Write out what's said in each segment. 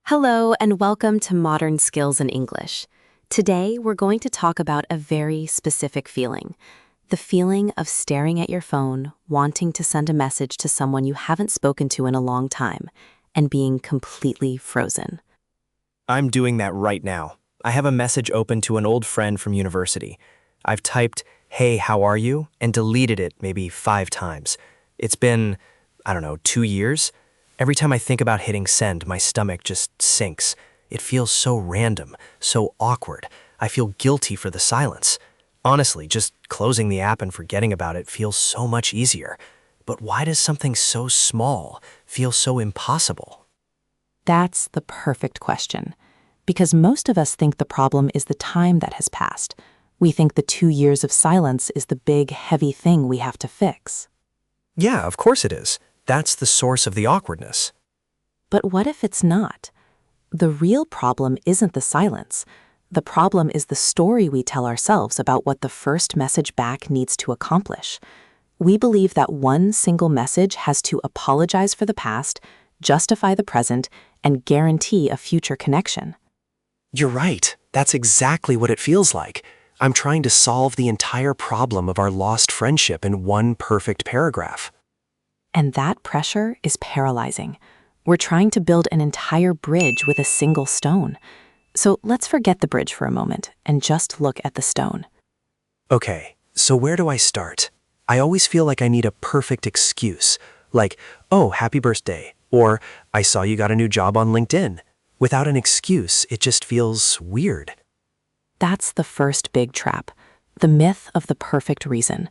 Hello, and welcome to Modern Skills in English. Today, we're going to talk about a very specific feeling. The feeling of staring at your phone, wanting to send a message to someone you haven't spoken to in a long time, and being completely frozen. I'm doing that right now. I have a message open to an old friend from university. I've typed, "Hey, how are you?" and deleted it maybe 5 times. It's been, 2 years. Every time I think about hitting send, my stomach just sinks. It feels so random, so awkward. I feel guilty for the silence. Honestly, just closing the app and forgetting about it feels so much easier. But why does something so small feel so impossible? That's the perfect question. Because most of us think the problem is the time that has passed. We think the 2 years of silence is the big, heavy thing we have to fix. Yeah, of course it is. That's the source of the awkwardness. But what if it's not? The real problem isn't the silence. The problem is the story we tell ourselves about what the first message back needs to accomplish. We believe that one single message has to apologize for the past, justify the present, and guarantee a future connection. You're right. That's exactly what it feels like. I'm trying to solve the entire problem of our lost friendship in one perfect paragraph. And that pressure is paralyzing. We're trying to build an entire bridge with a single stone. So let's forget the bridge for a moment and just look at the stone. Okay, so where do I start? I always feel like I need a perfect excuse, like, "Oh, happy birthday," or "I saw you got a new job on LinkedIn." Without an excuse, it just feels weird. That's the first big trap, the myth of the perfect reason.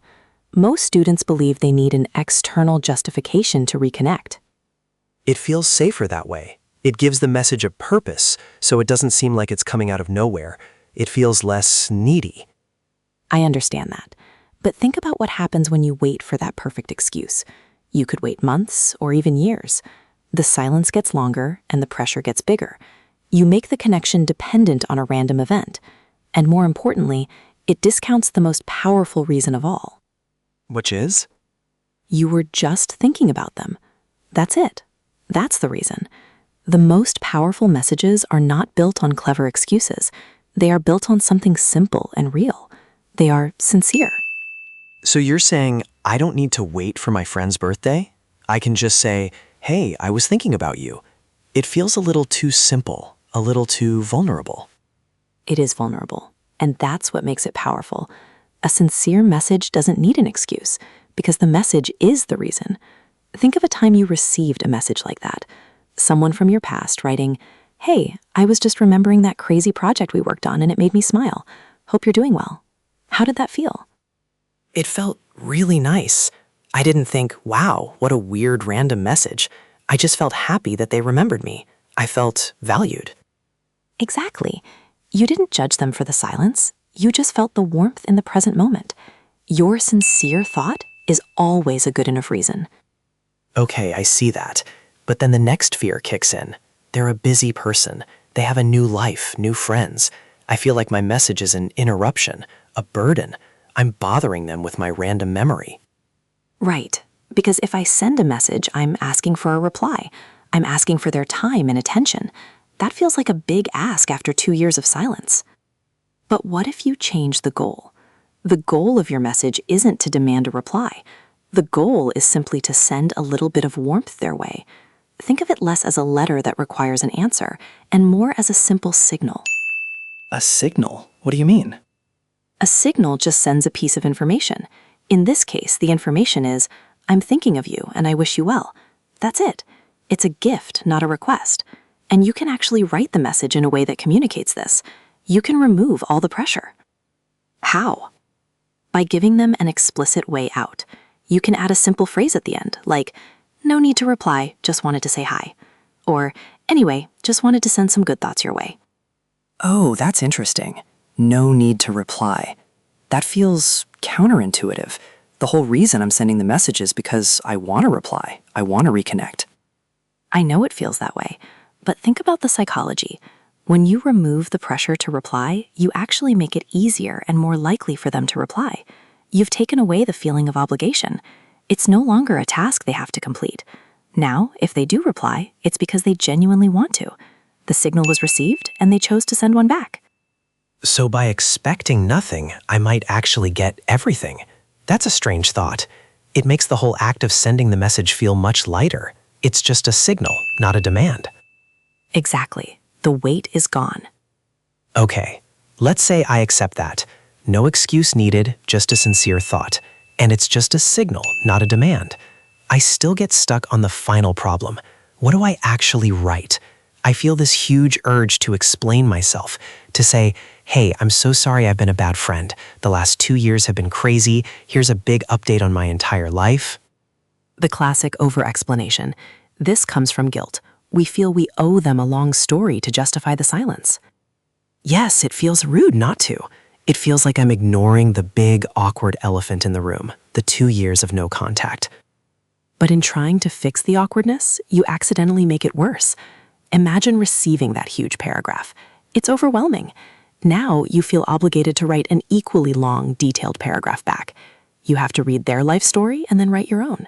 Most students believe they need an external justification to reconnect. It feels safer that way. It gives the message a purpose, so it doesn't seem like it's coming out of nowhere. It feels less needy. I understand that. But think about what happens when you wait for that perfect excuse. You could wait months or even years. The silence gets longer and the pressure gets bigger. You make the connection dependent on a random event. And more importantly, it discounts the most powerful reason of all. Which is? You were just thinking about them. That's it. That's the reason. The most powerful messages are not built on clever excuses. They are built on something simple and real. They are sincere. So you're saying I don't need to wait for my friend's birthday? I can just say, "Hey, I was thinking about you." It feels a little too simple, a little too vulnerable. It is vulnerable, and that's what makes it powerful. A sincere message doesn't need an excuse, because the message is the reason. Think of a time you received a message like that. Someone from your past writing, "Hey, I was just remembering that crazy project we worked on and it made me smile. Hope you're doing well." How did that feel? It felt really nice. I didn't think, wow, what a weird random message. I just felt happy that they remembered me. I felt valued. Exactly. You didn't judge them for the silence. You just felt the warmth in the present moment. Your sincere thought is always a good enough reason. Okay, I see that. But then the next fear kicks in. They're a busy person. They have a new life, new friends. I feel like my message is an interruption, a burden. I'm bothering them with my random memory. Right. Because if I send a message, I'm asking for a reply. I'm asking for their time and attention. That feels like a big ask after 2 years of silence. But what if you change the goal? The goal of your message isn't to demand a reply. The goal is simply to send a little bit of warmth their way. Think of it less as a letter that requires an answer and more as a simple signal. A signal? What do you mean? A signal just sends a piece of information. In this case, the information is, "I'm thinking of you and I wish you well." That's it. It's a gift, not a request. And you can actually write the message in a way that communicates this. You can remove all the pressure. How? By giving them an explicit way out. You can add a simple phrase at the end, like, "No need to reply, just wanted to say hi." Or, "Anyway, just wanted to send some good thoughts your way." Oh, that's interesting. No need to reply. That feels counterintuitive. The whole reason I'm sending the message is because I want to reply. I want to reconnect. I know it feels that way, but think about the psychology. When you remove the pressure to reply, you actually make it easier and more likely for them to reply. You've taken away the feeling of obligation. It's no longer a task they have to complete. Now, if they do reply, it's because they genuinely want to. The signal was received, and they chose to send one back. So by expecting nothing, I might actually get everything. That's a strange thought. It makes the whole act of sending the message feel much lighter. It's just a signal, not a demand. Exactly. The weight is gone. Okay, let's say I accept that. No excuse needed, just a sincere thought. And it's just a signal, not a demand. I still get stuck on the final problem. What do I actually write? I feel this huge urge to explain myself, to say, hey, I'm so sorry I've been a bad friend. The last 2 years have been crazy. Here's a big update on my entire life. The classic over-explanation. This comes from guilt. We feel we owe them a long story to justify the silence. Yes, it feels rude not to. It feels like I'm ignoring the big, awkward elephant in the room, the 2 years of no contact. But in trying to fix the awkwardness, you accidentally make it worse. Imagine receiving that huge paragraph. It's overwhelming. Now you feel obligated to write an equally long, detailed paragraph back. You have to read their life story and then write your own.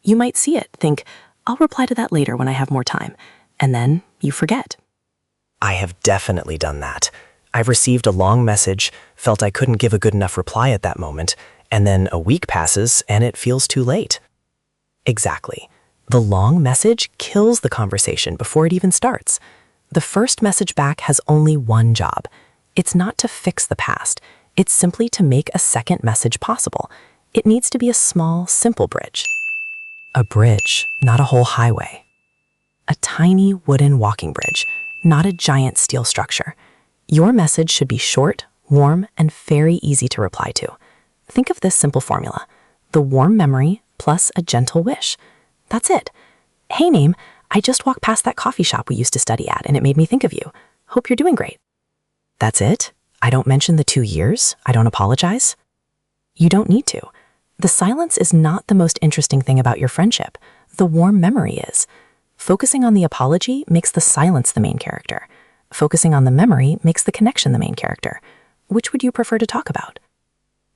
You might see it, think, I'll reply to that later when I have more time. And then you forget. I have definitely done that. I've received a long message, felt I couldn't give a good enough reply at that moment, and then a week passes and it feels too late. Exactly. The long message kills the conversation before it even starts. The first message back has only one job. It's not to fix the past. It's simply to make a second message possible. It needs to be a small, simple bridge. A bridge, not a whole highway. A tiny wooden walking bridge, not a giant steel structure. Your message should be short, warm, and very easy to reply to. Think of this simple formula. The warm memory plus a gentle wish. That's it. Hey, name, I just walked past that coffee shop we used to study at, and it made me think of you. Hope you're doing great. That's it? I don't mention the 2 years? I don't apologize? You don't need to. The silence is not the most interesting thing about your friendship. The warm memory is. Focusing on the apology makes the silence the main character. Focusing on the memory makes the connection the main character. Which would you prefer to talk about?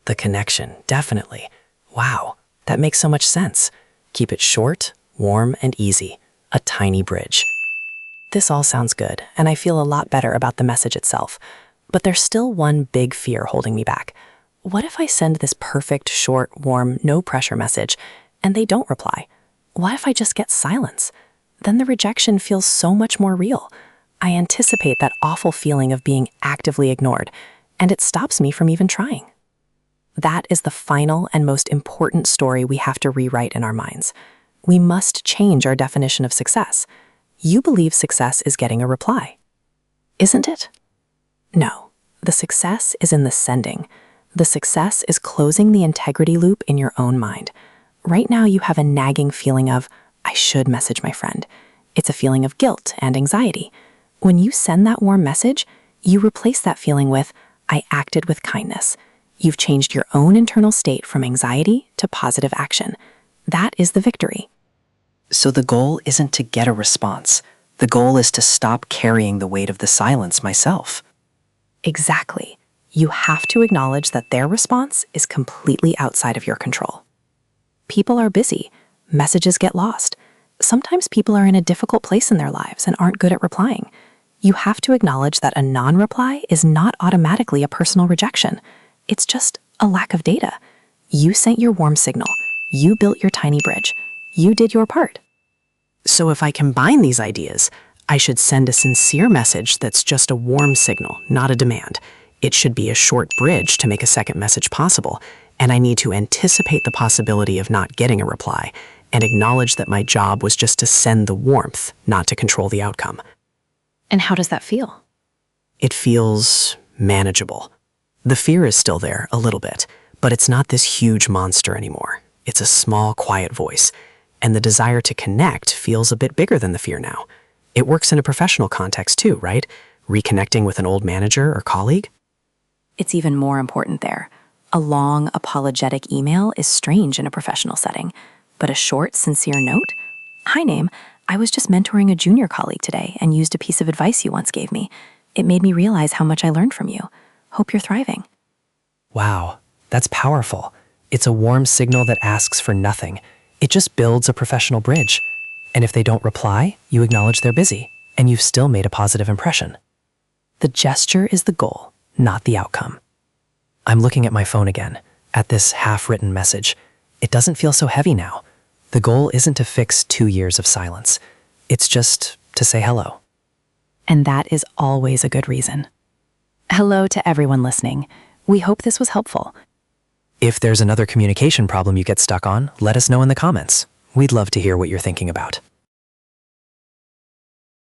The connection, definitely. Wow, that makes so much sense. Keep it short, warm, and easy. A tiny bridge. This all sounds good, and I feel a lot better about the message itself. But there's still one big fear holding me back. What if I send this perfect, short, warm, no-pressure message, and they don't reply? What if I just get silence? Then the rejection feels so much more real. I anticipate that awful feeling of being actively ignored, and it stops me from even trying. That is the final and most important story we have to rewrite in our minds. We must change our definition of success. You believe success is getting a reply. Isn't it? No, the success is in the sending. The success is closing the integrity loop in your own mind. Right now you have a nagging feeling of, I should message my friend. It's a feeling of guilt and anxiety. When you send that warm message, you replace that feeling with, I acted with kindness. You've changed your own internal state from anxiety to positive action. That is the victory. So the goal isn't to get a response. The goal is to stop carrying the weight of the silence myself. Exactly. You have to acknowledge that their response is completely outside of your control. People are busy. Messages get lost. Sometimes people are in a difficult place in their lives and aren't good at replying. You have to acknowledge that a non-reply is not automatically a personal rejection. It's just a lack of data. You sent your warm signal. You built your tiny bridge. You did your part. So if I combine these ideas, I should send a sincere message that's just a warm signal, not a demand. It should be a short bridge to make a second message possible, and I need to anticipate the possibility of not getting a reply and acknowledge that my job was just to send the warmth, not to control the outcome. And how does that feel? It feels manageable. The fear is still there, a little bit, but it's not this huge monster anymore. It's a small, quiet voice, and the desire to connect feels a bit bigger than the fear now. It works in a professional context too, right? Reconnecting with an old manager or colleague? It's even more important there. A long, apologetic email is strange in a professional setting, but a short, sincere note? Hi, name. I was just mentoring a junior colleague today and used a piece of advice you once gave me. It made me realize how much I learned from you. Hope you're thriving. Wow, that's powerful. It's a warm signal that asks for nothing. It just builds a professional bridge. And if they don't reply, you acknowledge they're busy. and you've still made a positive impression. The gesture is the goal, not the outcome. I'm looking at my phone again, at this half-written message. It doesn't feel so heavy now. The goal isn't to fix 2 years of silence. It's just to say hello. And that is always a good reason. Hello to everyone listening. We hope this was helpful. If there's another communication problem you get stuck on, let us know in the comments. We'd love to hear what you're thinking about.